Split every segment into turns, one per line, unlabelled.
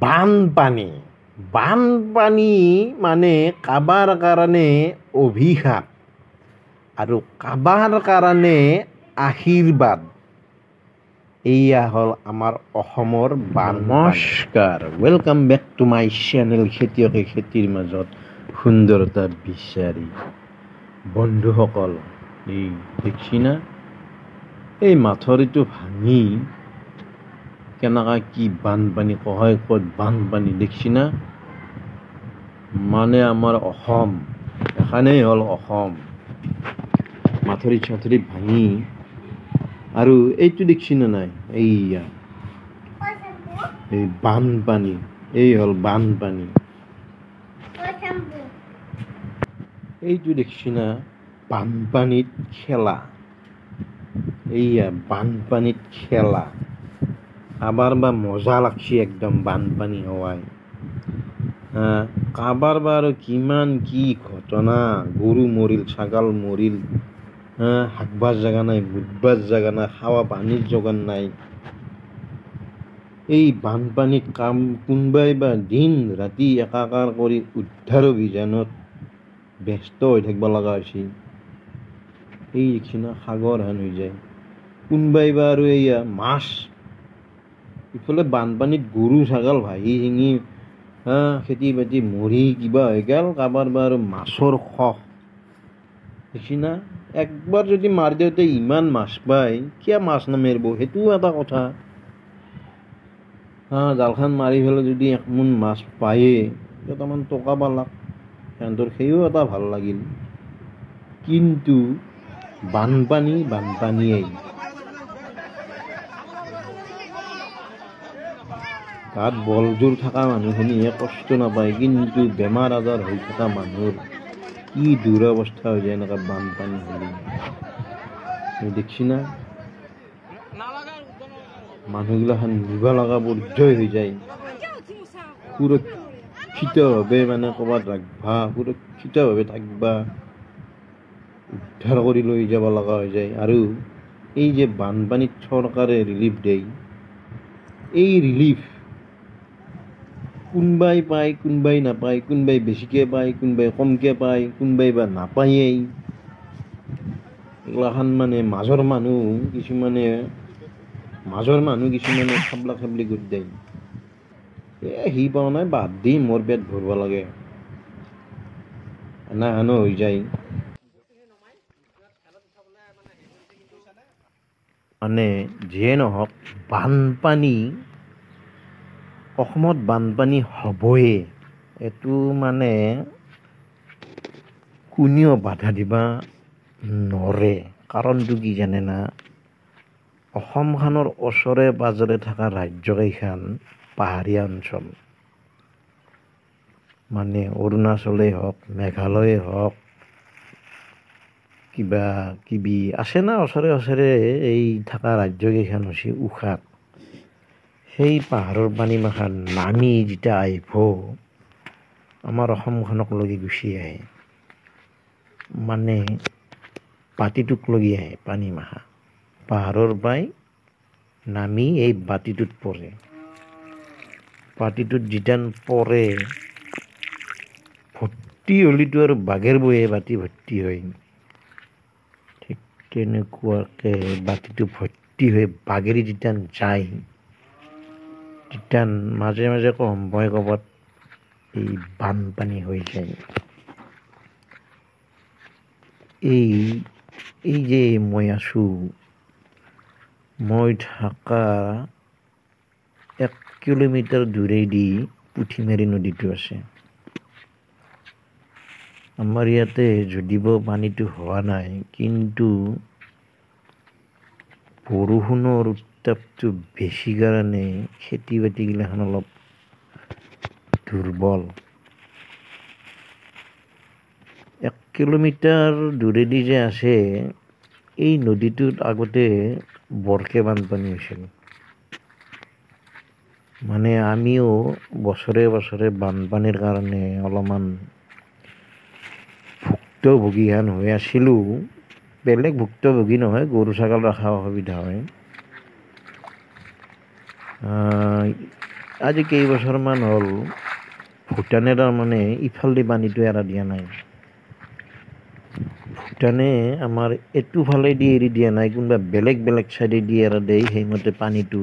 বানপানী বানপানী মানে কাবাৰ কাৰণে অভিশাপ আৰু কাবাৰ কাৰণে আশীৰ্বাদ। এয়া হ'ল আমাৰ অসমৰ নমস্কাৰ, welcome back to my channel খেতিয়কে খেতিৰ মাজত সুন্দৰতা বিচাৰি। বন্ধুসকল, এই দেখছি না এই মাথৰিটো ভাঙি কেনেকা কি বানপানী কয় ক'ত বানপানী দেখছি না। মানে আমাৰ অসম এখানেই হ'ল অসম। মাথৰি চাথৰি ভাঙি আৰু এইটো দেখছি না নাই, এইয়া এই বানপানী, এই হ'ল বানপানী। এইটো দেখছি না বানপানীত খেলা, এইয়া বানপানীত খেলা। কাবাৰ বা মজা লাগছি একদম বানপানী হোৱাই। কাবাৰ বা আৰু কিমান কি ঘটনা, গৰু মৰিল, ছাগাল মৰিল, হাগবাৰ জাগা নাই, মুতবাৰ জাগা নাই, খাৱা পানীৰ যোগান নাই। এই বানপানীত কোনোবাই বা দিন ৰাতি একাকাৰ কৰি উদ্ধাৰ অভিযানত ব্যস্ত হৈ থাকিব লগা হৈছে। এই দেখিনা সাগৰ হেন হৈ যায়। কোনোবাই বা আৰু এইয়া মাছ, ইফালে বানপানীত গৰু ছাগাল ভাহি চিঙি খেতি বাতি মৰি কিবা হৈ গ'ল। কাবাৰ বা আৰু মাছৰ খখ দেখছি না। একবাৰ যদি মাৰি দিওঁতে ইমান মাছ পায়, কিয় মাছ নামাৰিব, সেইটোও এটা কথা। জালখন মাৰি পেলাই যদি একমোন মাছ পায়ে, কেইটামান টকা পালাক, সিহঁতৰ সেইও এটা ভাল লাগিল। কিন্তু বানপানীয়েই গাত বল জোৰ থকা মানুহখিনিহে কষ্ট নাপায়, কিন্তু বেমাৰ আজাৰ হৈ থকা মানুহৰ কি দুৰৱস্থা হৈ যায় এনেকুৱা বানপানী হ'লে। দেখছি না মানুহগিলাখান নিবা লগা পৰ্যায় হৈ যায়। সুৰক্ষিতভাৱে মানে ক'ৰবাত ৰাখবা, সুৰক্ষিতভাৱে থাকিবা, উদ্ধাৰ কৰি লৈ যাব লগা হৈ যায়। আৰু এই যে বানপানীত চৰকাৰে ৰিলিফ দিয়ে, এই ৰিলিফ কোনোবাই পায়, কোনোবাই নাপায়, কোনোবাই বেছিকৈ পায়, কোনোবাই কমকৈ পায়, কোনোবাই বা নাপায়েই। এইগিলাখান মানে মাজৰ মানুহ কিছুমানে খাবলা খাবলি কৰি দিয়ে। সি পাওঁ নাই, বাদ দি মোৰ পেট ভৰিব লাগে, এনাহানো হৈ যায়। মানে যিয়ে নহওক, বানপানী অসমত বানপানী হ'বই, এইটো মানে কোনেও বাধা দিবা নৰে। কাৰণটো কি জানে না, অসমখনৰ ওচৰে পাজৰে থকা ৰাজ্যকেইখন পাহাৰীয়া অঞ্চল। মানে অৰুণাচলেই হওক, মেঘালয়ে হওক, কিবা কিবি আছে না ওচৰে ওচৰে এই থকা ৰাজ্যকেইখন হৈছে উশাহ। সেই পাহাৰৰ পানীমাখান নামি যেতিয়া আহিব, আমাৰ অসমখনক লগি গুচি আহে, মানে বাতিটোক লগি আহে পানীমাখা। পাহাৰৰ পৰাই নামি এই বাতিটোত পৰে। বাতিটোত যেতিয়া পৰে, ভৰ্তি হ'লিতো আৰু বাগেৰ বয়ে বাতি ভৰ্তি হয়। ঠিক তেনেকুৱাকৈ বাতিটো ভৰ্তি হৈ বাগেৰি যেতিয়া যায়, তেতিয়া মাজে মাজে সম্ভয় ক'ৰবাত এই বানপানী হৈ যায়। এই যে মই আছোঁ, মই থকা 1 কিলোমিটাৰ দূৰেদি পুঠিমাৰী নদীটো আছে। আমাৰ ইয়াতে যদিও পানীটো হোৱা নাই, কিন্তু বৰষুণৰ উত্তাপটো বেছি কাৰণে খেতি বাতিগিলাখান অলপ দুৰ্বল। 1 কিলোমিটাৰ দূৰেদি যে আছে, এই নদীটোত আগতে বৰকৈ বানপানী হৈছিল। মানে আমিও বছৰে বছৰে বানপানীৰ কাৰণে অলপমান ভুক্তভোগী হেন হৈ আছিলোঁ। বেলেগ ভুক্তভোগী নহয়, গৰু ছাগল ৰখা অসুবিধা হয়। আজি কেইবছৰমান হ'ল ভূটানে তাৰমানে ইফালেদি পানীটো এৰা দিয়া নাই। ভূটানে আমাৰ এইটো ফালেদি এৰি দিয়া নাই, কোনোবা বেলেগ বেলেগ চাইডেদি এৰা দিয়ে, সেইমতে পানীটো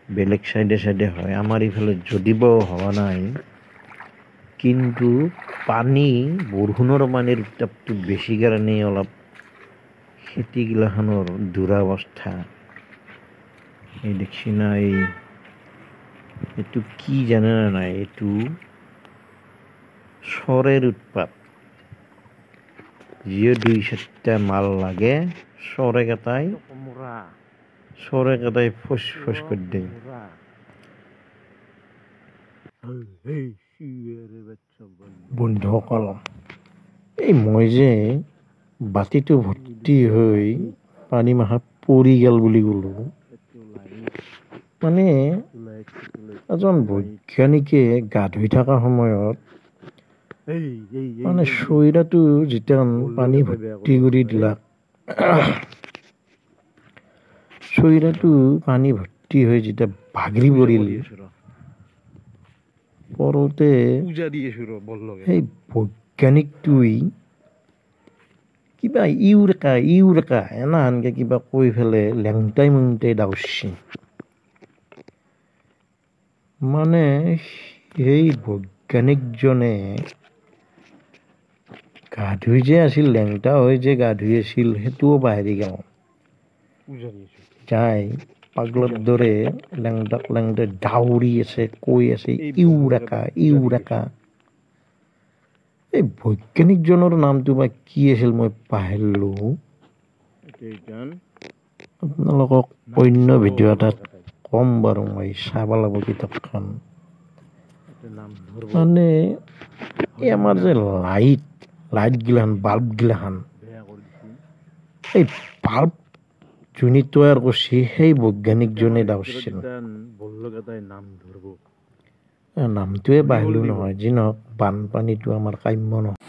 বেলেগ চাইডে চাইডে হয়। আমাৰ ইফালে যদিব হোৱা নাই, কিন্তু পানী বৰষুণৰ পানীৰ উত্তাপটো বেছি কাৰণে অলপ খেতিগিলাখনৰ দুৰাৱস্থা। এই দেখছি না, এইটো কি জানে না নাই, এইটো চৰেৰ উৎপাত। যিয়ে 2-4টা মাল লাগে, চৰে কেইটাই ফচ ফচ কৰি দিয়ে। বন্ধুসকল, এই মই যে বাতিটো ভৰ্তি হৈ পানী মাখা পৰি গেল বুলি ক'লো, মানে এজন বৈজ্ঞানিকে গা ধুই থকা সময়ত মানে চৈৰাটো যেতিয়া পানী ভৰ্তি কৰি দিলাক, চৈৰাটো পানী ভৰ্তি হৈ যেতিয়া ভাগৰি পৰিল, পৰোতে সেই বৈজ্ঞানিকটোই কিবা ইউৰেকা এনাহানকে কিবা কৈ ফেলে লেংটাই মুংটাই দাউচছি। মানে সেই বৈজ্ঞানিকজনে গা ধুই যে আছিল, লেংটা হৈ যে গা ধুই আছিল, সেইটোও পাহৰি গেল। যাই পাগলৰ দৰে লেংটাক লেংটাই দাউৰি আছে, কৈ আছে ইউৰেকা। এই বৈজ্ঞানিকজনৰ নামটো বা কি আছিল মই পাহৰিলো। আপোনালোকক অন্য ভিডিঅ' এটাত কম বাৰু, মই চাব লাগিব কিতাপখন। মানে এই আমাৰ যে লাইট গিলাখান, বাল্ব গিলাখান, এই বাল্ব যোনে তৈয়াৰ কৰিছে সেই বৈজ্ঞানিকজনে দাউৰিছিল। নামটোৱে পাহৰিলো নহয়, যি নহওক বানপানীটো আমাৰ কাম্য নহয়।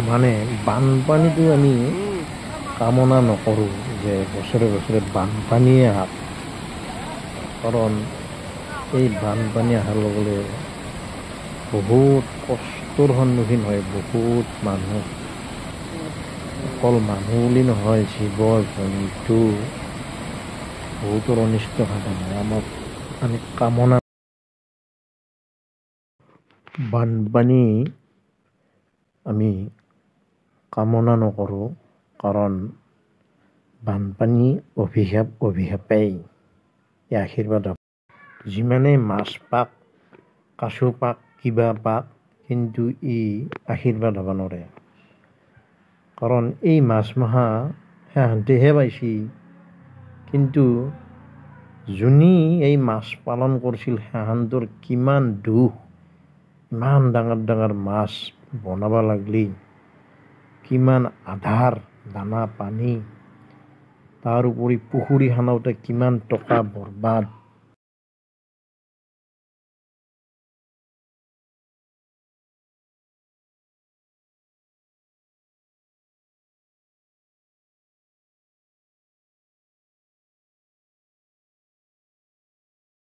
মানে বানপানীটো আমি কামনা নকৰোঁ যে বছৰে বছৰে বানপানীয়ে আহক, কাৰণ এই বানপানী অহাৰ লগে লগে বহুত কষ্টৰ সন্মুখীন হয় বহুত মানুহ। অকল মানুহ বুলি নহয়, জীৱ জন্তু বহুতৰ অনিষ্ট সাধন হয়। আমি কামনা বানপানী আমি কামনা নকৰোঁ, কাৰণ বানপানী অভিশাপেই, এই আশীৰ্বাদ হ'ব। যিমানেই মাছ পাক, কাছু পাক, কিবা পাক, কিন্তু ই আশীৰ্বাদ হ'ব নোৱাৰে। কাৰণ এই মাছ মাখা সিহঁতেহে পাইছি, কিন্তু যোনে এই মাছ পালন কৰিছিল সিহঁতৰ কিমান দুখ। ইমান ডাঙৰ ডাঙৰ মাছ বনাব লাগলি কিমান আধাৰ, দানা পানী, তাৰ উপৰি পুখুৰী খানাওতে কিমান টকা বৰবাদ।